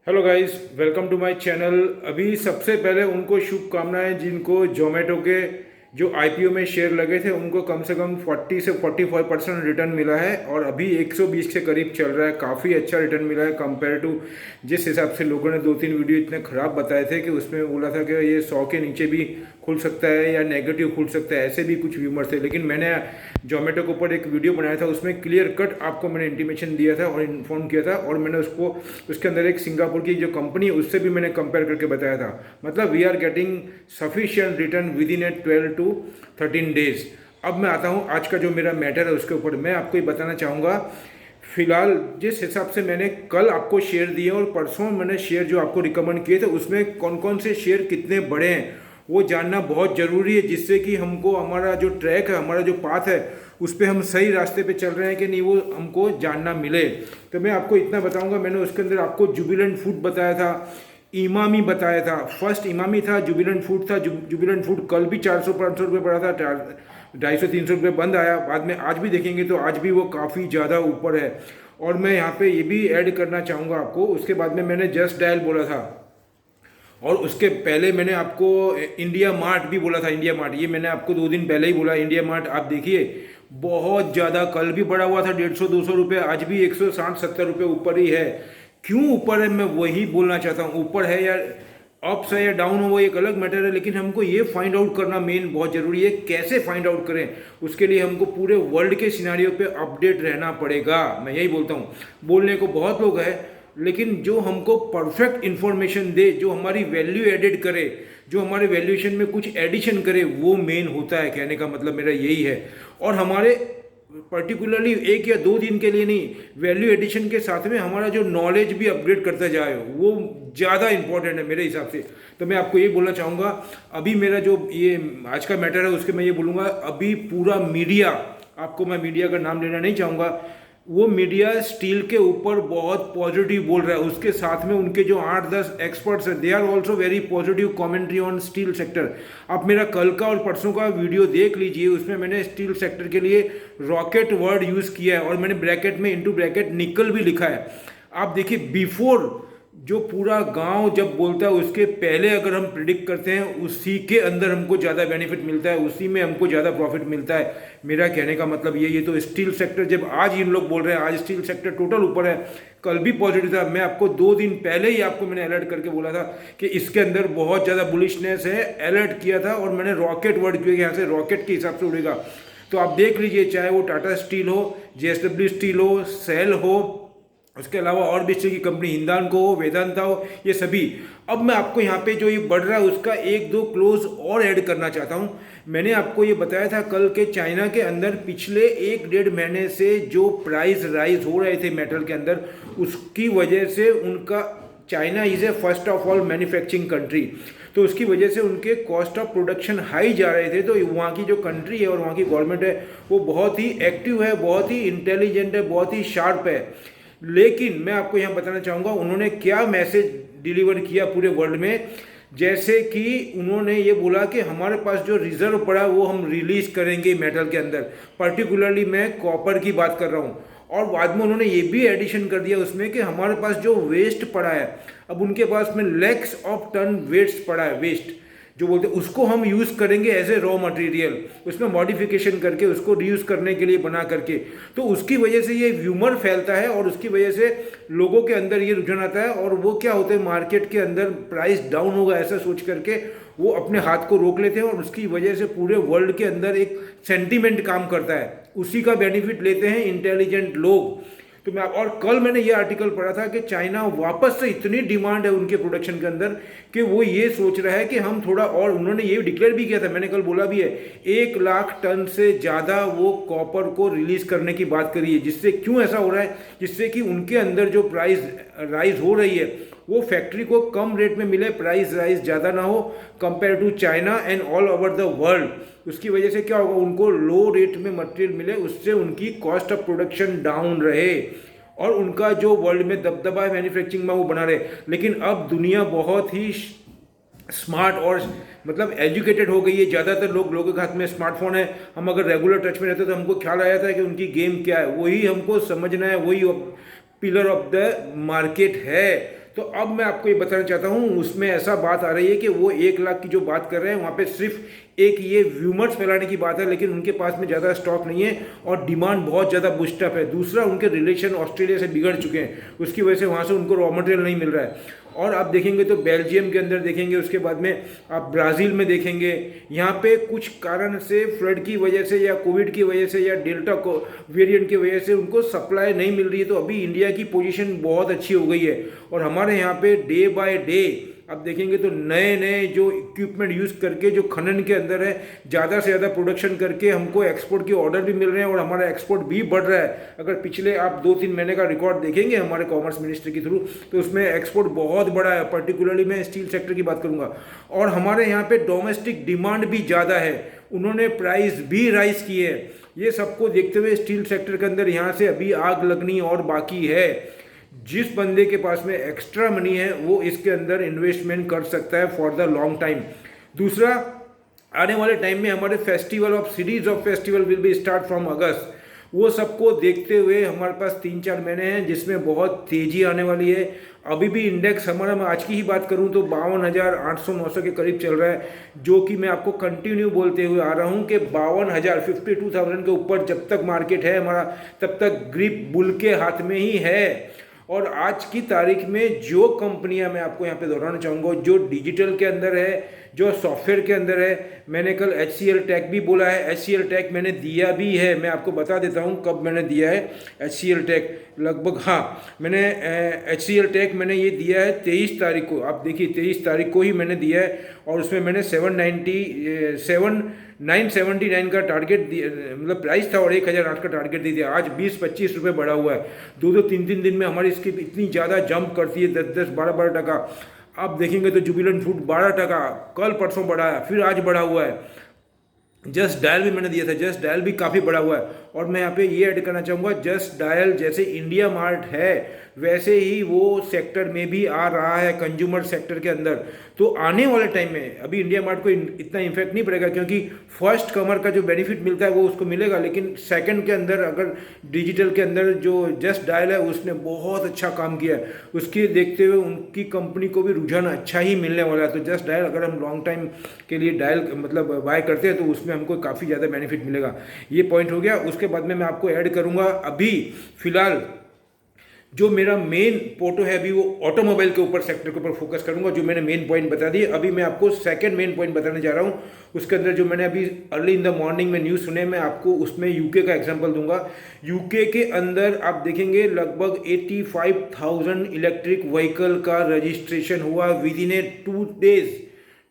Hello guys, welcome to my channel. अभी सबसे पहले उनको शुभकामनाएं जिनको जोमेटो के जो आईपीओ में शेयर लगे थे उनको कम से कम 40 से 45% रिटर्न मिला है और अभी 120 के करीब चल रहा है। काफ़ी अच्छा रिटर्न मिला है कंपेयर टू जिस हिसाब से लोगों ने दो तीन वीडियो इतने ख़राब बताए थे कि उसमें बोला था कि ये 100 के नीचे भी खुल सकता है या नेगेटिव खुल सकता है, ऐसे भी कुछ व्यूमर थे। लेकिन मैंने जोमेटो के ऊपर एक वीडियो बनाया था, उसमें क्लियर कट आपको मैंने इंटीमेशन दिया था और इन्फॉर्म किया था, और मैंने उसको उसके अंदर एक सिंगापुर की जो कंपनी है उससे भी मैंने कंपेयर करके बताया था। मतलब we are getting sufficient return within a 12 to 13 days. अब मैं आता हूँ आज का जो मेरा मैटर है उसके ऊपर। मैं आपको ये बताना चाहूँगा, फिलहाल जिस हिसाब से मैंने कल आपको शेयर दिए और परसों मैंने शेयर जो आपको रिकमेंड किए थे उसमें कौन कौन से शेयर कितने बड़े हैं वो जानना बहुत ज़रूरी है, जिससे कि हमको हमारा जो ट्रैक है, हमारा जो पाथ है, उस पर हम सही रास्ते पे चल रहे हैं कि नहीं वो हमको जानना मिले। तो मैं आपको इतना बताऊंगा। मैंने उसके अंदर आपको जुबिलेंट फूड बताया था, इमामी बताया था। फर्स्ट इमामी था, जुबिलेंट फूड था। जुबिलेंट फूड कल भी 400-500 रुपये पड़ा था, 250-300 रुपये बंद आया। बाद में आज भी देखेंगे तो आज भी वो काफ़ी ज़्यादा ऊपर है। और मैं यहाँ पे ये भी ऐड करना चाहूँगा आपको, उसके बाद में मैंने जस्ट डायल बोला था और उसके पहले मैंने आपको इंडिया मार्ट भी बोला था। इंडिया मार्ट ये मैंने आपको 2 दिन पहले ही बोला। इंडिया मार्ट आप देखिए बहुत ज़्यादा, कल भी बढ़ा हुआ था 150-200 रुपये, आज भी 160-70 रुपये ऊपर ही है। क्यों ऊपर है मैं वही बोलना चाहता हूँ। ऊपर है या अप्स है या डाउन हो वो एक अलग मैटर है, लेकिन हमको ये फाइंड आउट करना मेन बहुत ज़रूरी है। कैसे फाइंड आउट करें, उसके लिए हमको पूरे वर्ल्ड के सिनारियो पे अपडेट रहना पड़ेगा। मैं यही बोलता हूँ। बोलने को बहुत लोग हैं, लेकिन जो हमको परफेक्ट इंफॉर्मेशन दे, जो हमारी वैल्यू एडेड करे, जो हमारे वैल्यूएशन में कुछ एडिशन करे, वो मेन होता है। कहने का मतलब मेरा यही है। और हमारे पर्टिकुलरली 1 या 2 दिन के लिए नहीं, वैल्यू एडिशन के साथ में हमारा जो नॉलेज भी अपग्रेड करता जाए वो ज़्यादा इंपॉर्टेंट है मेरे हिसाब से। तो मैं आपको ये बोलना चाहूँगा, अभी मेरा जो ये आज का मैटर है उसके मैं ये बोलूँगा, अभी पूरा मीडिया, आपको मैं मीडिया का नाम लेना नहीं चाहूँगा, वो मीडिया स्टील के ऊपर बहुत पॉजिटिव बोल रहा है। उसके साथ में उनके जो 8-10 एक्सपर्ट्स हैं, they are also very positive commentary on steel sector. आप मेरा कल का और परसों का वीडियो देख लीजिए, उसमें मैंने स्टील सेक्टर के लिए रॉकेट वर्ड यूज़ किया है और मैंने ब्रैकेट में इनटू ब्रैकेट निकल भी लिखा है। आप देखिए, बिफोर जो पूरा गांव जब बोलता है उसके पहले अगर हम प्रिडिक्ट करते हैं, उसी के अंदर हमको ज़्यादा बेनिफिट मिलता है, उसी में हमको ज़्यादा प्रॉफिट मिलता है। मेरा कहने का मतलब ये तो स्टील सेक्टर, जब आज इन लोग बोल रहे हैं आज स्टील सेक्टर टोटल ऊपर है, कल भी पॉजिटिव था। मैं आपको 2 दिन पहले ही आपको मैंने अलर्ट करके बोला था कि इसके अंदर बहुत ज़्यादा बुलिशनेस है, अलर्ट किया था। और मैंने रॉकेट वर्ड किया, यहाँ से रॉकेट के हिसाब से उड़ेगा। तो आप देख लीजिए, चाहे वो टाटा स्टील हो, JSW स्टील हो, सेल हो, उसके अलावा और भी स्टील की कंपनी, हिंदाल्को हो, वेदांता हो, ये सभी। अब मैं आपको यहाँ पे जो ये बढ़ रहा है उसका 1-2 क्लोज और ऐड करना चाहता हूँ। मैंने आपको ये बताया था कल के चाइना के अंदर पिछले 1-1.5 महीने से जो प्राइस राइज हो रहे थे मेटल के अंदर, उसकी वजह से उनका, China is a first of all manufacturing country, तो उसकी वजह से उनके कॉस्ट ऑफ प्रोडक्शन हाई जा रहे थे। तो वहाँ की जो कंट्री है और वहाँ की गवर्नमेंट है वो बहुत ही एक्टिव है, बहुत ही इंटेलिजेंट है, बहुत ही शार्प है। लेकिन मैं आपको यहाँ बताना चाहूँगा उन्होंने क्या मैसेज डिलीवर किया पूरे वर्ल्ड में। जैसे कि उन्होंने ये बोला कि हमारे पास जो रिजर्व पड़ा वो हम रिलीज करेंगे मेटल के अंदर, पर्टिकुलरली मैं कॉपर की बात कर रहा हूँ। और बाद में उन्होंने ये भी एडिशन कर दिया उसमें कि हमारे पास जो वेस्ट पड़ा है, अब उनके पास में लैक्स ऑफ टन वेस्ट पड़ा है, वेस्ट जो बोलते हैं, उसको हम यूज़ करेंगे एज ए रॉ मटेरियल, उसमें मॉडिफिकेशन करके उसको रीयूज़ करने के लिए बना करके। तो उसकी वजह से ये व्यूमर फैलता है और उसकी वजह से लोगों के अंदर ये रुझान आता है और वो क्या होते हैं, मार्केट के अंदर प्राइस डाउन होगा ऐसा सोच करके वो अपने हाथ को रोक लेते हैं और उसकी वजह से पूरे वर्ल्ड के अंदर एक सेंटीमेंट काम करता है, उसी का बेनिफिट लेते हैं इंटेलिजेंट लोग। तो मैं, और कल मैंने ये आर्टिकल पढ़ा था कि चाइना वापस से इतनी डिमांड है उनके प्रोडक्शन के अंदर कि वो ये सोच रहा है कि हम थोड़ा, और उन्होंने ये डिक्लेयर भी किया था, मैंने कल बोला भी है, 1 लाख टन से ज़्यादा वो कॉपर को रिलीज करने की बात करी है। जिससे क्यों ऐसा हो रहा है, जिससे कि उनके अंदर जो प्राइस राइज हो रही है वो फैक्ट्री को कम रेट में मिले, प्राइस राइज ज़्यादा ना हो compare to China and all over the world. उसकी वजह से क्या होगा, उनको लो रेट में मटेरियल मिले, उससे उनकी कॉस्ट ऑफ प्रोडक्शन डाउन रहे और उनका जो वर्ल्ड में दबदबा है मैन्युफैक्चरिंग में वो बना रहे। लेकिन अब दुनिया बहुत ही स्मार्ट और मतलब एजुकेटेड हो गई है। ज़्यादातर लोगों के हाथ में स्मार्टफोन है। हम अगर रेगुलर टच में रहते तो हमको ख्याल आया था कि उनकी गेम क्या है, वही हमको समझना है, वही पिलर ऑफ द मार्केट है। तो अब मैं आपको ये बताना चाहता हूँ, उसमें ऐसा बात आ रही है कि वो 1 लाख की जो बात कर रहे हैं वहाँ पे सिर्फ एक ये व्यूमर्स फैलाने की बात है, लेकिन उनके पास में ज़्यादा स्टॉक नहीं है और डिमांड बहुत ज़्यादा बूस्टअप है। दूसरा, उनके रिलेशन ऑस्ट्रेलिया से बिगड़ चुके हैं, उसकी वजह से वहाँ से उनको रॉ मटेरियल नहीं मिल रहा है। और आप देखेंगे तो बेल्जियम के अंदर देखेंगे, उसके बाद में आप ब्राज़ील में देखेंगे, यहाँ पे कुछ कारण से फ्लड की वजह से या कोविड की वजह से या डेल्टा को वेरिएंट की वजह से उनको सप्लाई नहीं मिल रही है। तो अभी इंडिया की पोजीशन बहुत अच्छी हो गई है और हमारे यहाँ पे डे बाय डे आप देखेंगे तो नए नए जो इक्विपमेंट यूज़ करके जो खनन के अंदर है ज़्यादा से ज़्यादा प्रोडक्शन करके हमको एक्सपोर्ट के ऑर्डर भी मिल रहे हैं और हमारा एक्सपोर्ट भी बढ़ रहा है। अगर पिछले आप 2-3 महीने का रिकॉर्ड देखेंगे हमारे कॉमर्स मिनिस्ट्री के थ्रू, तो उसमें एक्सपोर्ट बहुत बड़ा है। पर्टिकुलरली मैं स्टील सेक्टर की बात करूँगा और हमारे यहाँ पे डोमेस्टिक डिमांड भी ज़्यादा है, उन्होंने प्राइस भी राइज की है। ये सबको देखते हुए स्टील सेक्टर के अंदर यहाँ से अभी आग लगनी और बाकी है। जिस बंदे के पास में एक्स्ट्रा मनी है वो इसके अंदर इन्वेस्टमेंट कर सकता है फॉर द लॉन्ग टाइम। दूसरा, आने वाले टाइम में हमारे festival of series of festival will be start from अगस्त। वो सबको देखते हुए हमारे पास 3-4 महीने हैं जिसमें बहुत तेजी आने वाली है। अभी भी इंडेक्स हमारा, मैं आज की ही बात करूं तो 52,800-900 के करीब चल रहा है, जो कि मैं आपको कंटिन्यू बोलते हुए आ रहा हूं कि 52,000 के ऊपर जब तक मार्केट है हमारा तब तक ग्रिप बुल के हाथ में ही है। और आज की तारीख में जो कंपनियां मैं आपको यहाँ पे दोहराना चाहूँगा, जो डिजिटल के अंदर है, जो सॉफ्टवेयर के अंदर है, मैंने कल HCL टेक भी बोला है, HCL टेक मैंने दिया भी है, मैं आपको बता देता हूँ कब मैंने दिया है HCL टेक। लगभग, हाँ, मैंने HCL टेक मैंने ये दिया है 23 तारीख को। आप देखिए 23 तारीख को ही मैंने दिया है और उसमें मैंने 979 का टारगेट मतलब प्राइस था और 1,008 का टारगेट दे दिया। आज 20-25 रुपये बढ़ा हुआ है। 2-3 दिन में हमारी इसकी इतनी ज़्यादा जंप करती है, 10-10, 12-12 टका। आप देखेंगे तो जुबिलेंट फूड 12 टका कल परसों बढ़ा है, फिर आज बढ़ा हुआ है। जस्ट डायल भी मैंने दिया था, जस्ट डायल भी काफ़ी बड़ा हुआ है। और मैं यहाँ पे ये ऐड करना चाहूँगा, जस्ट डायल जैसे इंडिया मार्ट है वैसे ही वो सेक्टर में भी आ रहा है, कंज्यूमर सेक्टर के अंदर। तो आने वाले टाइम में अभी इंडिया मार्ट को इतना इम्पैक्ट नहीं पड़ेगा क्योंकि फर्स्ट कमर का जो बेनिफिट मिलता है वो उसको मिलेगा, लेकिन सेकंड के अंदर अगर डिजिटल के अंदर जो जस्ट डायल है उसने बहुत अच्छा काम किया है, उसके देखते हुए उनकी कंपनी को भी रुझान अच्छा ही मिलने वाला है। तो जस्ट डायल अगर हम लॉन्ग टाइम के लिए डायल मतलब बाय करते हैं तो उसमें हमको काफ़ी ज़्यादा बेनिफिट मिलेगा। ये पॉइंट हो गया। उसके बाद में मैं आपको ऐड करूँगा, अभी फिलहाल जो मेरा मेन पोर्टो है अभी वो ऑटोमोबाइल के ऊपर सेक्टर के ऊपर फोकस करूंगा, जो मैंने मेन पॉइंट बता दिए। अभी मैं आपको सेकंड मेन पॉइंट बताने जा रहा हूं, उसके अंदर जो मैंने अभी अर्ली इन द मॉर्निंग में न्यूज़ सुने, मैं आपको उसमें यूके का एग्जांपल दूंगा। यूके के अंदर आप देखेंगे लगभग 85,000 इलेक्ट्रिक व्हीकल का रजिस्ट्रेशन हुआ विद इन ए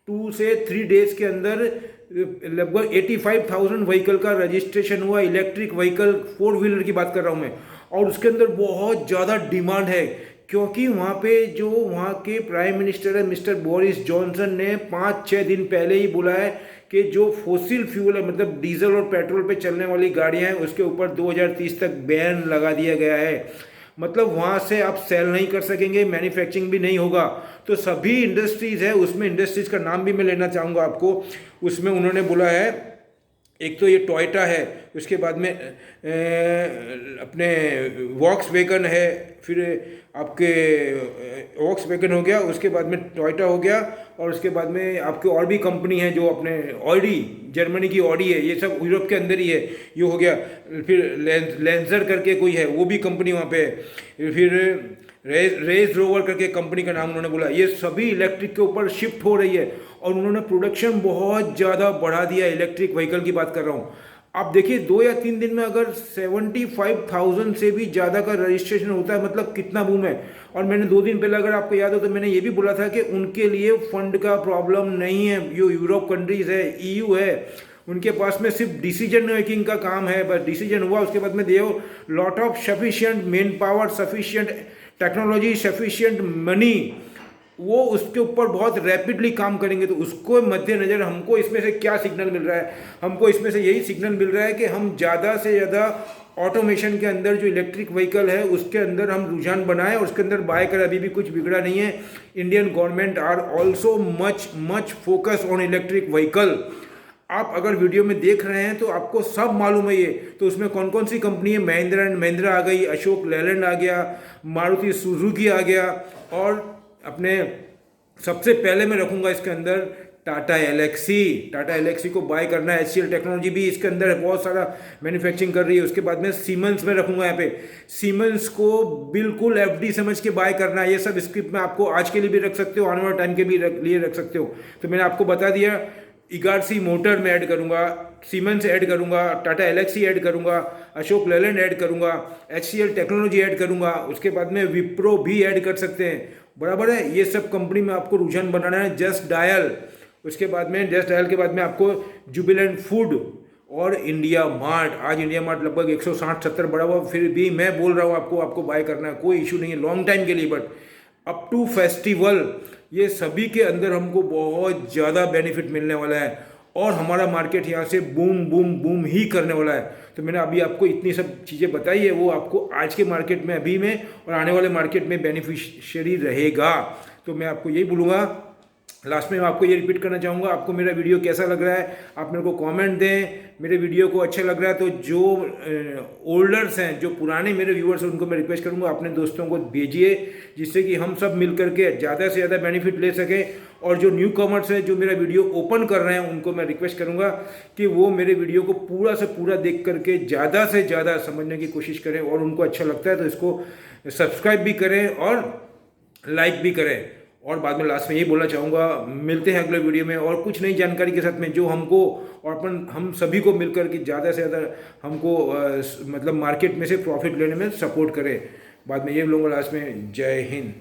2 से 3 डेज के अंदर। लगभग 85,000 व्हीकल का रजिस्ट्रेशन हुआ, इलेक्ट्रिक व्हीकल 4 व्हीलर की बात कर रहा हूँ मैं। और उसके अंदर बहुत ज़्यादा डिमांड है क्योंकि वहाँ पे जो वहाँ के प्राइम मिनिस्टर है मिस्टर बोरिस जॉनसन ने 5-6 दिन पहले ही बोला है कि जो फोसिल फ्यूल है मतलब डीजल और पेट्रोल पे चलने वाली गाड़ियाँ हैं उसके ऊपर 2030 तक बैन लगा दिया गया है। मतलब वहाँ से आप सेल नहीं कर सकेंगे, मैन्युफैक्चरिंग भी नहीं होगा। तो सभी इंडस्ट्रीज़ है, उसमें इंडस्ट्रीज़ का नाम भी मैं लेना चाहूँगा आपको। उसमें उन्होंने बोला है, एक तो ये टोयोटा है, उसके बाद में अपने वॉक्सवैगन है, फिर आपके वॉक्सवैगन हो गया, उसके बाद में टोयोटा हो गया, और उसके बाद में आपके और भी कंपनी है जो अपने ऑडी, जर्मनी की ऑडी है, ये सब यूरोप के अंदर ही है, ये हो गया। फिर लेंजर करके कोई है वो भी कंपनी वहाँ पे है। फिर रेज रोवर करके कंपनी का नाम उन्होंने बोला। ये सभी इलेक्ट्रिक के ऊपर शिफ्ट हो रही है और उन्होंने प्रोडक्शन बहुत ज़्यादा बढ़ा दिया। इलेक्ट्रिक व्हीकल की बात कर रहा हूँ। आप देखिए 2 या 3 दिन में अगर 75,000 से भी ज़्यादा का रजिस्ट्रेशन होता है, मतलब कितना बूम है। और मैंने 2 दिन पहले अगर आपको याद हो तो मैंने ये भी बोला था कि उनके लिए फंड का प्रॉब्लम नहीं है। जो यूरोप कंट्रीज़ है, EU है, उनके पास में सिर्फ डिसीजन मेकिंग का काम है। बस डिसीजन हुआ, उसके बाद में दे lot of sufficient man power, sufficient technology, sufficient money, वो उसके ऊपर बहुत रैपिडली काम करेंगे। तो उसको मद्देनज़र हमको इसमें से क्या सिग्नल मिल रहा है? हमको इसमें से यही सिग्नल मिल रहा है कि हम ज़्यादा से ज़्यादा ऑटोमेशन के अंदर जो इलेक्ट्रिक व्हीकल है उसके अंदर हम रुझान बनाएं और उसके अंदर बाय करें। अभी भी कुछ बिगड़ा नहीं है। Indian government are also much focus on electric vehicle. आप अगर वीडियो में देख रहे हैं तो आपको सब मालूम है ये। तो उसमें कौन कौन सी कंपनी है? महिंद्रा एंड महिंद्रा आ गई, अशोक लेलैंड आ गया, मारुति सुजुकी आ गया, और अपने सबसे पहले मैं रखूँगा इसके अंदर टाटा एलेक्सी को बाय करना है। HCL टेक्नोलॉजी भी इसके अंदर है, बहुत सारा मैन्युफैक्चरिंग कर रही है। उसके बाद में सीमेंस में रखूँगा यहाँ पे, सीमेंस को बिल्कुल FD समझ के बाय करना है। ये सब स्क्रिप्ट में आपको आज के लिए भी रख सकते हो, आने वाले टाइम के भी लिए रख सकते हो। तो मैंने आपको बता दिया, इगारसी मोटर में ऐड करूँगा, सीमेंस ऐड करूँगा, टाटा एलेक्सी ऐड करूँगा, अशोक लेलैंड ऐड करूँगा, HCL टेक्नोलॉजी ऐड करूँगा। उसके बाद में विप्रो भी ऐड कर सकते हैं, बराबर है। ये सब कंपनी में आपको रुझान बनाना है। जस्ट डायल, उसके बाद में जस्ट डायल के बाद में आपको जुबिलेंट फूड और इंडिया मार्ट। आज इंडिया मार्ट लगभग 160-70 बढ़ा हुआ, फिर भी मैं बोल रहा हूँ आपको बाय करना है, कोई इशू नहीं है लॉन्ग टाइम के लिए। बट अप टू फेस्टिवल ये सभी के अंदर हमको बहुत ज़्यादा बेनिफिट मिलने वाला है और हमारा मार्केट यहाँ से बूम बूम बूम ही करने वाला है। तो मैंने अभी आपको इतनी सब चीज़ें बताई है, वो आपको आज के मार्केट में अभी में और आने वाले मार्केट में बेनिफिशियरी रहेगा। तो मैं आपको यही बोलूँगा, लास्ट में मैं आपको ये रिपीट करना चाहूँगा, आपको मेरा वीडियो कैसा लग रहा है आप मेरे को कमेंट दें। मेरे वीडियो को अच्छा लग रहा है तो जो ओल्डर्स हैं, जो पुराने मेरे व्यूअर्स हैं, उनको मैं रिक्वेस्ट करूँगा अपने दोस्तों को भेजिए, जिससे कि हम सब मिल करके ज़्यादा से ज़्यादा बेनिफिट ले सकें। और जो न्यू कमर्स हैं, जो मेरा वीडियो ओपन कर रहे हैं, उनको मैं रिक्वेस्ट करूँगा कि वो मेरे वीडियो को पूरा से पूरा देख करके ज़्यादा से ज़्यादा समझने की कोशिश करें, और उनको अच्छा लगता है तो इसको सब्सक्राइब भी करें और लाइक भी करें। और बाद में लास्ट में यही बोलना चाहूँगा, मिलते हैं अगले वीडियो में और कुछ नई जानकारी के साथ में, जो हमको और हम सभी को मिलकर के ज़्यादा से ज़्यादा हमको मतलब मार्केट में से प्रॉफिट लेने में सपोर्ट करे। बाद में ये बोलूँगा लास्ट में, जय हिंद।